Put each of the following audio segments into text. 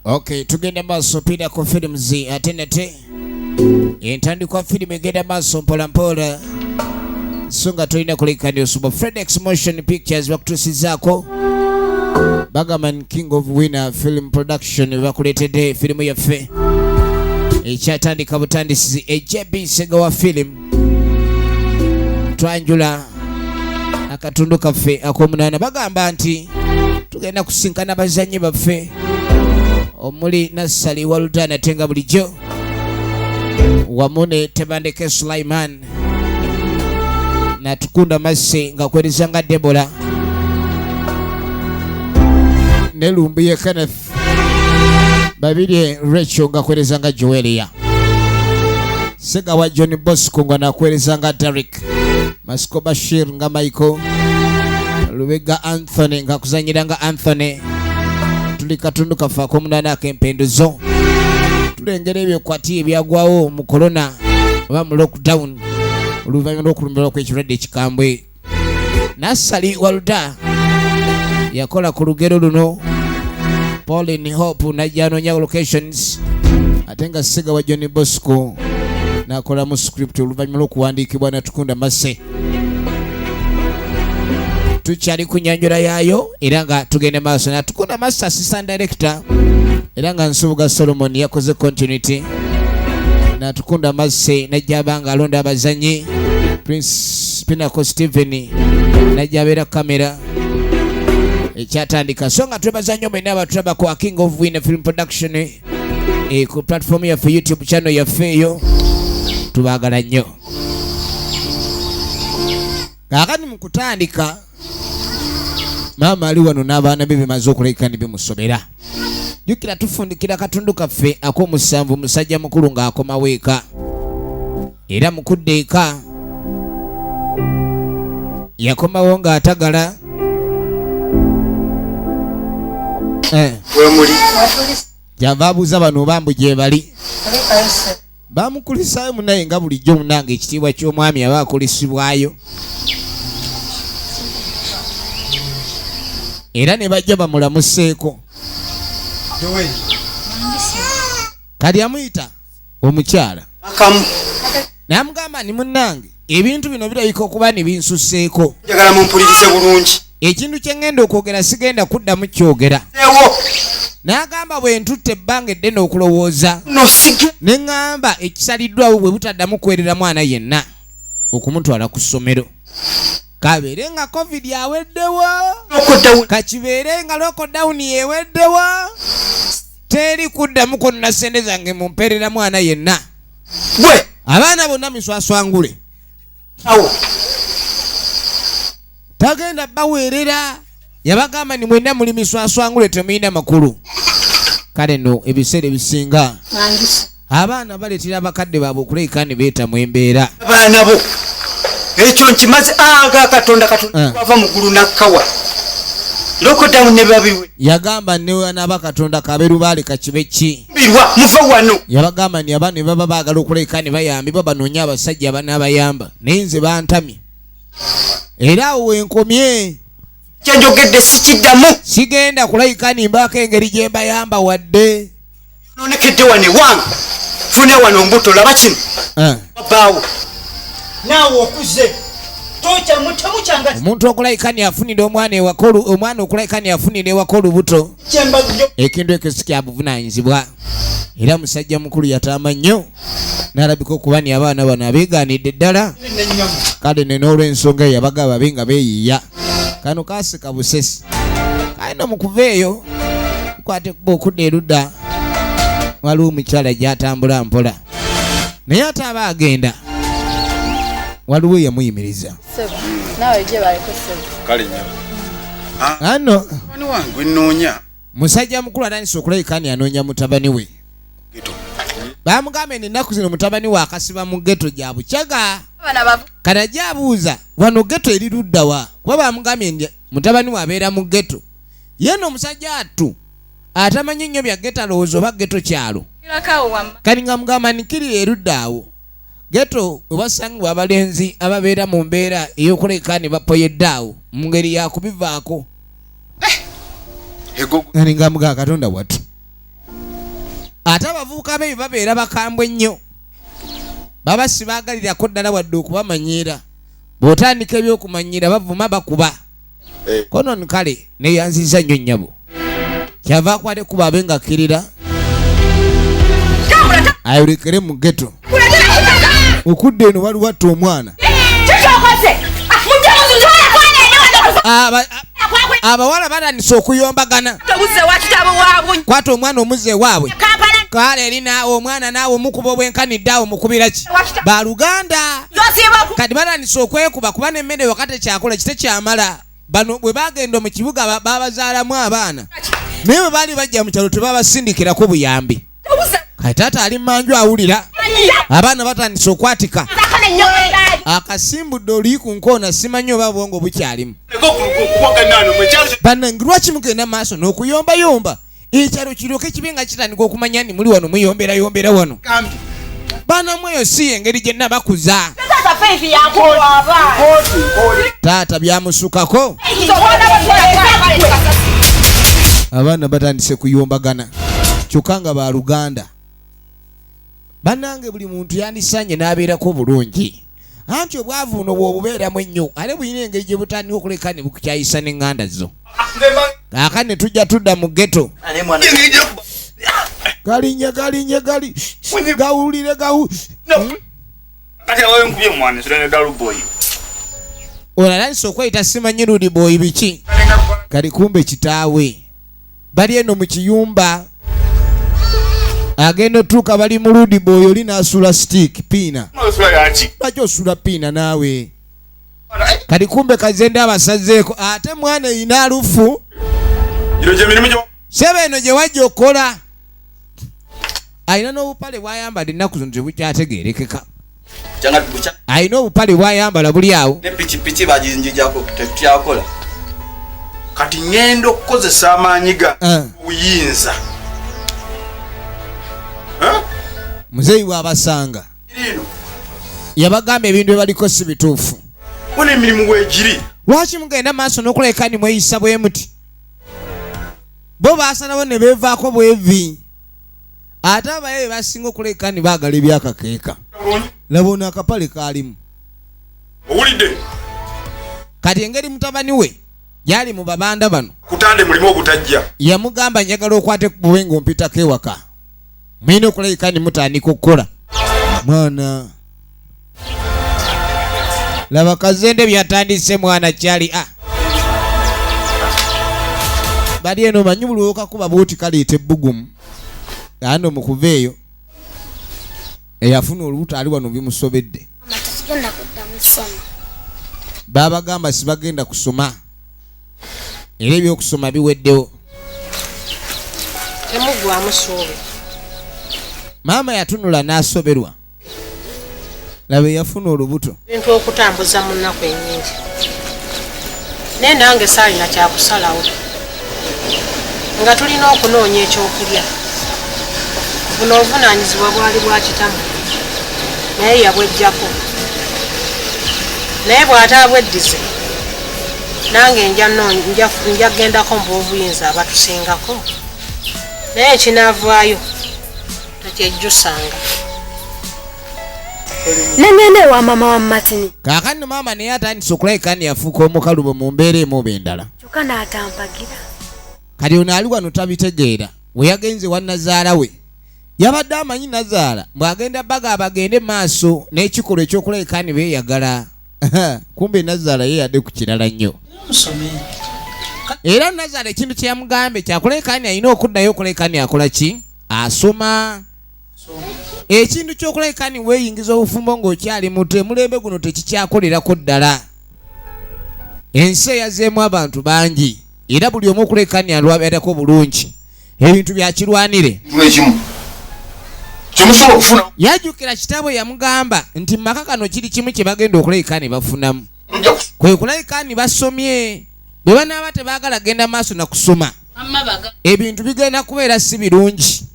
Okay, tugenda maaso pida ku films atenete. Entandikwa film egenda maaso mpola mpola. Songa tulina kulikani osubo Fredex Motion Pictures bakutusizaako. Bagaman King of Winner Film Production bakuletedde filimu yaffe. Ekyatandika butandisizi JB Ssegawa film. Twanjula akatundu kaffe ak'omunaana bagamba nti tugenda kusinkana bazannyi baffe omuli Nassali Waludana tenga bulijjo wamune Tebandeke Sulaiman na Tukunda Masse nga kwereza nga Debola ne Lumbiye Kenneth babiri Rachel nga kwereza nga Joelia Ssegawa John Bosco nga nakwereza nga Derek Masco Bashir nga Michael Lubega Anthony nga kuzanyira nga Anthony tuli katundu kafa komunana Empenduzo tulengera ebyo kwati ebyagwawo mu corona oba mu lockdown oluvannyuma lw'okulumira kw'ekirwadde ekikambwe. Nassali Walda yakola ku lugero luno Pauline Hope najja anoonya locations ate nga Ssegawa John Bosco nakola mu script oluvannyuma lw'okuwandiikibwa na Tukunda Masse. Tukyali ku nyanjula yaayo era nga tugenda maaso na Tukunda Masse assistant director era nga Nsubuga Solomon yakoze continuity na Tukunda Masse najja abanga alonda abazanyi Prince Pinnacle Steven najja abeera kamera ekyatandika so nga twebazanyi omwena abatulaba ku King of Winner Film Production ku platform yaffe YouTube channel yaffe eyo tubaagala nnyo. Kaakati mu kutandika maama ali wano n'abaana be bimaze okulabika ne bimusobera. Jukira tufundikira katundu kaffe ak'omusanvu musajja mukulu ng'akomawo eka era mukudde eka yakomawo ng'atagala kyava abuuza bano bambu gye bali bamukulisaayo munaye nga bulijjo munange ekitiibwa ky'omwami aba akulisibwayo era ne bajja bamulamuseeko kali amuyita omukyala n'amugamba ni munnange ebintu bino birabika okuba ne binsuseeko njagala mumpulirize bulungi ekintu kye ngenda okwogera sigenda kuddamu kyogera n'agamba bwe ntutte ebbanga eddene okulowooza ne ŋŋamba ekisaliddwawo bwe butaddamu kwerera mwana yenna okumutwala ku ssomero kabeere nga covid aweddewo kakibeere nga lockdown yeweddewo teri kuddamu konna ssente zange mumperera mwana yenna abaana bonna miswaswangule tagenda baweerera yabagamba ni mwenna muli miswaswangule temuyina makulu kale no ebiseera ebisinga abaana baleetera abakadde baabwe okulabika ne beetamu embeera abaana bo ekyo nkimaze aga katonda kwava mu ggulu nakkawa lockdown ne babiwe yagamba ne n'aba katonda kabeeru baali kakibe ki muva wano yabagamba ni abaana ne baba baagala okulabika ne bayambibwa banoonya abasajja abanaabayamba naye nze bantamye era awo wenkomye kyenjogedde sikiddamu sigenda kulabika nimbaako engeri gye mbayamba wadde nonekedde wane wange fune wano mbuto laba kino babaawo naawe okuze tocha mutamu kyanga omuntu okulabika ni afunira omwana okulabika ni afunira ewaka olubuto ekintu ekyo si kya buvunaanyizibwa era musajja mukulu yataama nnyo n'alabika okuba ni abaana bano abeegaanidde ddala kale ne n'olw'ensonga yabaga babe nga beeyiiya kano kaasika busesi kalina mu kuva eyo kwate kuba okudda erudda waliwo omukyala gy'atambula mpola naye ate aba agenda waliwo yamuyimiriza ano musajja mukulu atandise okulabika ni anoonya mutabani we bamugambe ennaku zino mutabani we akasiba mu geto gya Buchaga kata gyabuuza wano geto eri luddawa kuba bamugambye mutabani we abeera mu geto ye no omusajja atu atamanyi nnyo bya geto alowooza oba geto kyalo kali nga mugamba nikiri erudda awo Geto webasangibwa abalenzi ababeera mu mbeera ey'okulekaani bapoyeddaawo mu ngeri ya kubivaako. Nali ngamuga Katonda wattu. Ate abavubuka be babeera bakambwe nnyo. Baba sibaagalirako ddala wadde okubamanyiira. Bw'otandika ebyokumanyiira bavuma bakuba. Kono nkale neyanziza nnyo nnyabo. Kyava akwate kuba abe nga akkirira. Ayolekere mu geto. Okudde eno waliwo atta omwana. Abawala batandise okuyombagana. Kwata omwana omuzze waabwe. Kale erina omwana naawe omukuba obwenkanidde awo mukubira ki? Ba Uganda. Kati batandise okwekuba kuba n'emmere wakati kyakola kite kyamala. Bano bwe bagenda mu kibuga babazaalamu abaana. Naye bwe baali bajja mu kyalo tebabasindikirako buyambi. Kati taata ali mmanju awulira. Abaana batandise okwatika. Akasimbudde oli ku nkoona simanyi oba bwongo bukyalimu. Bannange lwaki mugenda maaso n'okuyombayomba? Ekyalo kiryoke kibe nga kitandika okumanya nti muli wano muyombera wano. Baana mweyo si engeri gye nabakuza. Taata byamusukako. Abaana batandise kuyombagana. Kyokka nga ba Uganda. Bannange buli muntu yandisanye n'abeerako bulungi. Anti obwavu buno bw'obubeeramu ennyo ate buyina engeri gye butandika okuleka ne bukukyayisa n'eŋŋanda zo. Kaakati ne tujja tudda mu geto. Galinye gawulire olalandisa okweyita simanyi Rudi Boy biki. Kali kumbe kitaawe. Bali eno mu kiyumba. Agenda otuuka bali mu Rudi Boy oli n'asula stick piina. Lwaki osula piina naawe? Kali kumbe kazende abasazeeko ate mwana eyina alufu. Sebe eno gye wajja okola. Ayina n'obupale bw'ayambala ennaku zino tebukyategeerekeka. Ayina obupale bw'ayambala buli awo. Ne pikipiki baginjijako tekyakola. Kati ngenda okukozesa amaanyi ga buyinza. Muzeeyi bw'abasanga yabagamba ebintu ebaliko si bituufu. Wone emirimu weegiri. Lwaki mugenda maaso n'okuleka ni mweyisa bwe muti? Bo baasanawo ne beevaako bwevi. Ate abaye basinga okuleka ni baagala ebyakakeeka. Labona akapale kaalimu. Owulidde? Kati engeri mutabani we yali mu babanda bano. Kutande mulimu obutajja. Yamugamba njagala okwate ku buwengo mpitako ewaka. Mwine okuleka ni mutandika okukola. Mwana. Laba kazende byatandise mwana kyali bali eno manyi buli okakuba buuti kaleeta ebbugumu. Ano mukuveeyo eyafuna olubuto ali wano bimusobedde. Babagamba sibagenda kusoma. Era ebyokusoma biweddewo. Temugwamu ssuubi. Maama yatunula n'asoberwa. Laba yafuna olubuto. Bintu okutambuza mu nnaku ennyingi. Naye nange saalina kyakusalawo. Nga tulina okunoonya ekyokulya. Buno obuvunaanyizibwa bwali bwa kitamu. Naye yabwejjako. Naye bw'ataabweddize. Nange nja gendako mu b'obuyinza abatusingako. Naye kinaavaayo. Takyejjusanga. Nengende wa mama wa Matini. Kaakano maama naye atandise okulabika ni yafuuka omukalubo mu mbeera emu endala. Kyokka n'atampagira. Kati ono ali wano tabitegeera. We yagenze wa Nazaala we. Yabadde amanyi Nazaala bw'agenda baga abagende maaso n'ekikolwa ekyokulabika ni beeyagala. Kumbe Nazaala ye yadde ku kirala nnyo. Era Nazaala ekintu kye yamugambe kyakulabika ni alina okuddayo okulabika ni akola ki? Asoma. Ekintu ky'okulabika ni weeyingiza obufumbo ng'okyali muto emulembe guno tekikyakolerako ddala. Ensi eyazeemu abantu bangi era buli omu okulabika ni alwaberako bulungi. Ebintu byakirwanire. Yajjukira kitaabwe yamugamba nti maka kano kiri kimu kye bagenda okulabika ni bafunamu. Kwe kulabika ni basomye. Bwe banaaba tebaagala genda maaso na kusoma. Ebintu bigenda kubeera si birungi.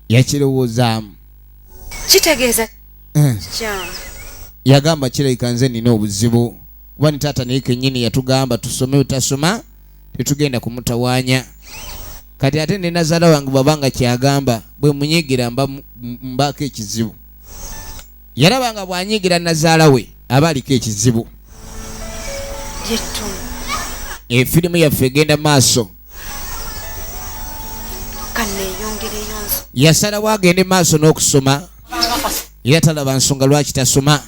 Yakirowoozaamu. Kitegeeza yagamba kireka nze nina obuzibu kuba ni taata naye kennyini yatugamba tusome utasoma tetugenda kumutawaanya kati ate ne nazaala wange bwabanga kyagamba bwe munyigira mbaako ekizibu yalabanga bwanyigira nazaala we aba aliko ekizibu efirimu yaffe egenda maaso yasalawo agende maaso n'okusoma era talaba nsonga lwaki tasoma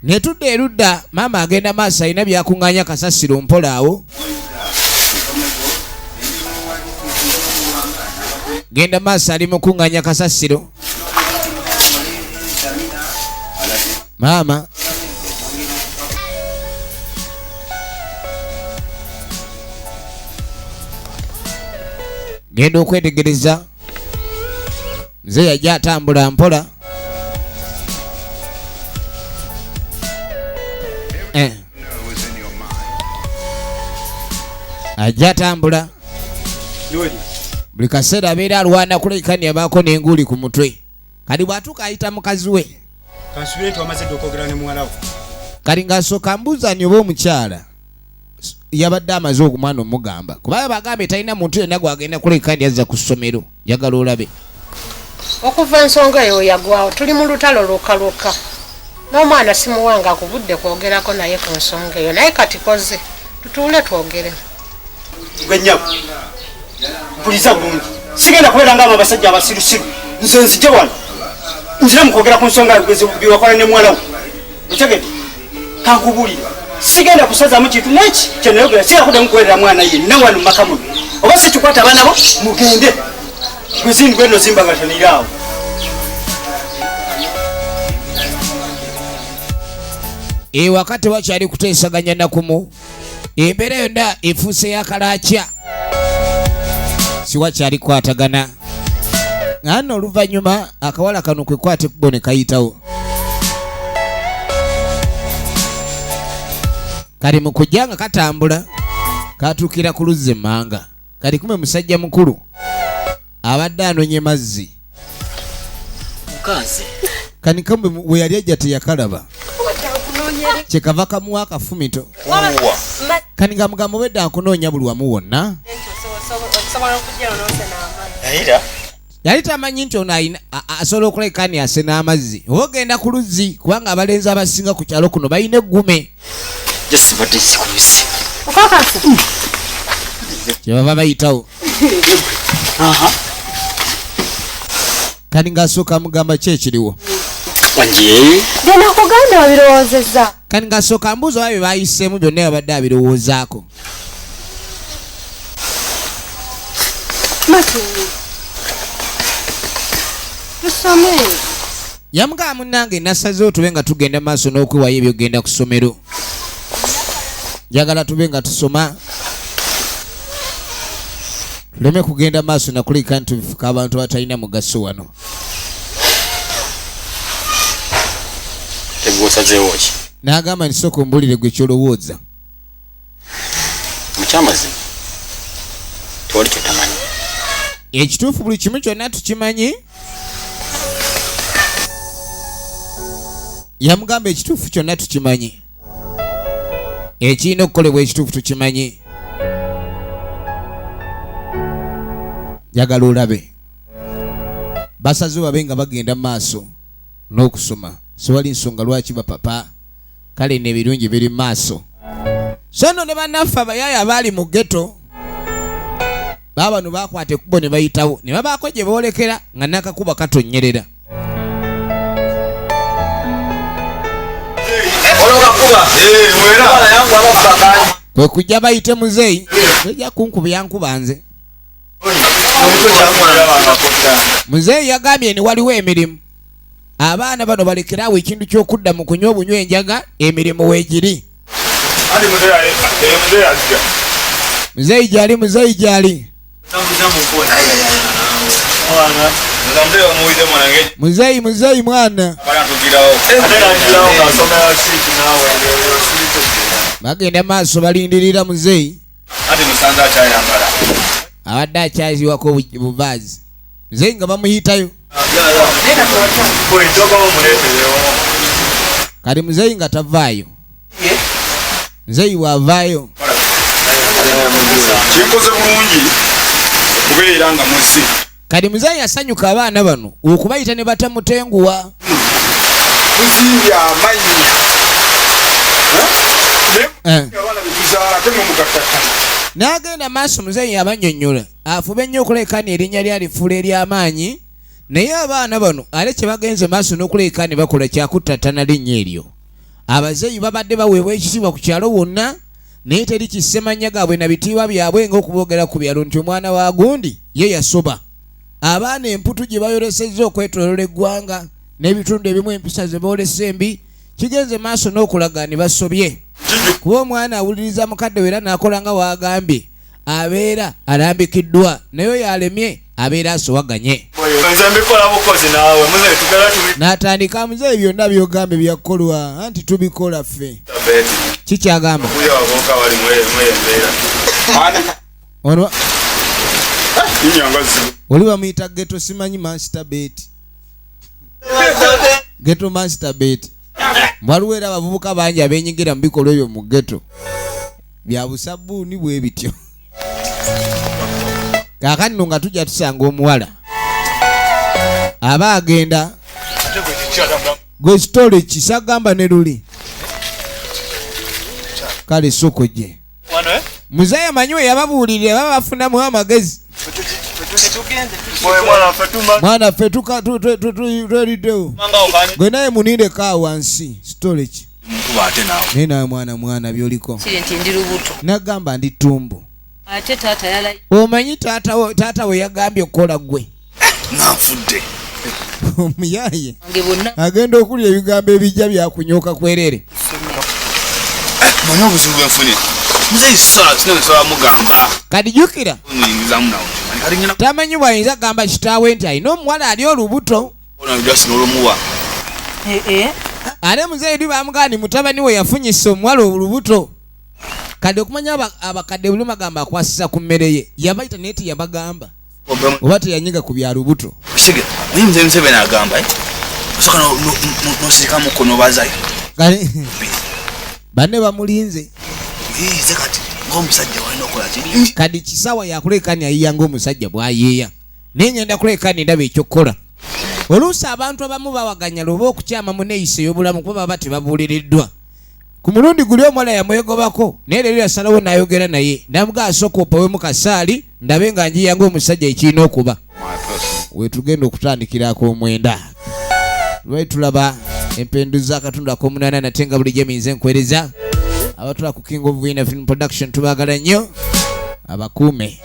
netudda erudda maama agenda maaso alina byakuŋŋaanya kasasiro mpola awo genda maaso ali mukuŋŋaanya kasasiro maama genda okwetegereza nze yajja atambula mpola ajja atambula buli kaseera abeera alwana kulekani abaako n'enguuli ku mutwe kati bw'atuuka ayita mukazi we kati ng'asooka mbuuza ni oba omukyala yabadde amaze omwana omugamba kubanga bagambe talina muntu yenna gwagenda kulekani azza ku ssomero njagala olabe okuva ensonga eyo yagwawo tuli mu lutalo lwokalwoka n'omwana simuwanga akubudde kwogerako naye ku nsonga eyo naye kati koze tutuule twogere gwennyabo mpuliza bulungi sigenda kubeera nga abasajja abasirusiru nze nzije wano nzire mukwogera ku nsonga byewakola ne muwala we otegedde kankubulira sigenda kusazaamu kintu neki kyenayogera sigenda mukuwerera mwana yenna wano mumaka muno oba si kikwata abaana bo mugende gwezindi gweno zimbagataniiraawo wakati wakyali kuteesaganya nakumu embeera yonna efuuse yakalaakya siwakyali kwatagana ng'ano oluvannyuma akawala kano kwe kwate ekkubo ne kayitawo kali mu kujja nga katambula katuukira ku luzzi emmanga kali kume musajja mukulu abadde anonye mazzi kanikambe we yali ajja teyakalaba kyekava kamuwa akafumito kani nga mugambo bedde akunoonya buli wamu wonna yali tamanyi nti ono asobola okulekani asena amazzi oba ogenda ku luzzi kubanga abalenzi abasinga ku kyalo kuno balina eggume kyebava bayitawo kani ng'asooka amugamba ki ekiriwo nakuganda wabirowoozezza kani ng'asooka mbuuza oba bye bayiseemu byonna babadde abirowoozaako tusome yamugamba munnange nasazeewo tube nga tugenda maaso n'okwewayo ebyogenda ku ssomero njagala tube nga tusoma tuleme kugenda maaso nakuleka nti tubifuka abantu batalina mugaso wano teguosazeewo ki n'agamba nisooka ombulire gwe kyolowooza mukyamazima tewali kyotamanyi ekituufu buli kimu kyonna tukimanyi yamugamba ekituufu kyonna tukimanyi ekirina okukolebwa ekituufu tukimanyi njagala olabe basaze babe nga bagenda mu maaso n'okusoma siwali nsonga lwaki bapapa kale n'ebirungi biri mu maaso so nno ne bannaffe abayaaya abaali mu ghetto baabano baakwata ekkubo ne bayitawo ne babaako gye boolekera nga n'akakuba katonyerera kwe kujja bayite muzeeyi ejja kunkuba yankuba nze muzeeyi yagambye ni waliwo emirimu abaana bano balekerawo ekintu ky'okudda mu kunywa obunywa enjaga emirimu weegiri muzeeyi gyali muzeeyi mwana bagenda maaso balindirira muzeeyi abadde akyaziwako buvaazi muzeeyi nga bamuyitayo kali muzeyi nga tavaayo muzeyi wavaayo kinkoze bulungi okubeera nga muzi kali muzeyi yasanyuka abaana bano okubayita ne batamutenguwa muzimbye amanyi abaana betuzaala ate mumugattaka n'agenda maaso muzeyi abannyonnyola afube nnyo okuleekaani erinnya lyalifuula ery'amaanyi naye abaana bano ale kye bagenze maaso n'okuleekaani bakola kyakuttattana linnya eryo abazeyi babadde baweebwa ekitiibwa ku kyalo wonna naye teri kisemanya gaabwe na bitiibwa byabwe ng'okuboogera ku byalo nti omwana wa gundi ye yasoba abaana emputu gye bayolesezza okwetoolola eggwanga n'ebitundu ebimu empisa ze boolesa embi kigenze maaso n'okulaga ni basobye kuba omwana awuliriza mukadde we era n'akola nga waagambye abeera alambikiddwa naye oyo alemye abeera asowaganye n'atandika muzeeyi byonna byogambye byakolwa anti tubikola ffe kikyagamba oli bamuyita geto simanyi manstabet geto manstabet waliwo era abavubuka bangi abenyigira mu bikolwa ebyo mu geto bya busabbuuni bwe bityo kaakati nno nga tujja tusanga omuwala aba agenda gwe kitole kisagamba ne luli kale soko gye muzeeyi manyi we yababuulirira baba bafunamu amagezi mwana ffe tweliddewo gwe naye munindeko awo wansi storage naye nawe mwana byoliko nagamba ndi tumbu omanyi taata we yagambye okukola gwe omuyaye agenda okulya ebigambo ebijja byakunyooka kwerere manya obuzibu bwenfunye muzeeyi sinosobola mugamba kati jjukira tamanyi bwayinza kugamba kitaawe nti alina omuwala ali olubuto ate muzeeyi bamugamba ni mutabani we yafunyisa omuwala olubuto kadde okumanya abakadde buli magamba akwasisa ku mmere ye yabayita naye teyabagamba oba teyanyiga ku bya lubuto muzeeyi Museveni agamba osoka nosirika mukono bazayo banne bamulinze kati ng'omusajja walina okola kiri kadi kisawa yakuleekani ayiya ng'omusajja bwayeeya naye ngenda kuleekani ndaba ekyokukola oluusi abantu abamu bawaganya lwoba okukyama mu neeyisa ey'obulamu kuba baba tebabuuliriddwa ku mulundi guli omuwala yamwegobako naye leero yasalawo n'ayogera naye ndamuga asooka opawemu kasaali ndabe nga njiya ng'omusajja ekirina okuba wetugenda okutandikira ak'omwenda lwali tulaba empenduzo akatundu ak'omunaana nate nga bulijjo minze nkwereza abatula ku King of Wina Film Production tubaagala nnyo abakuume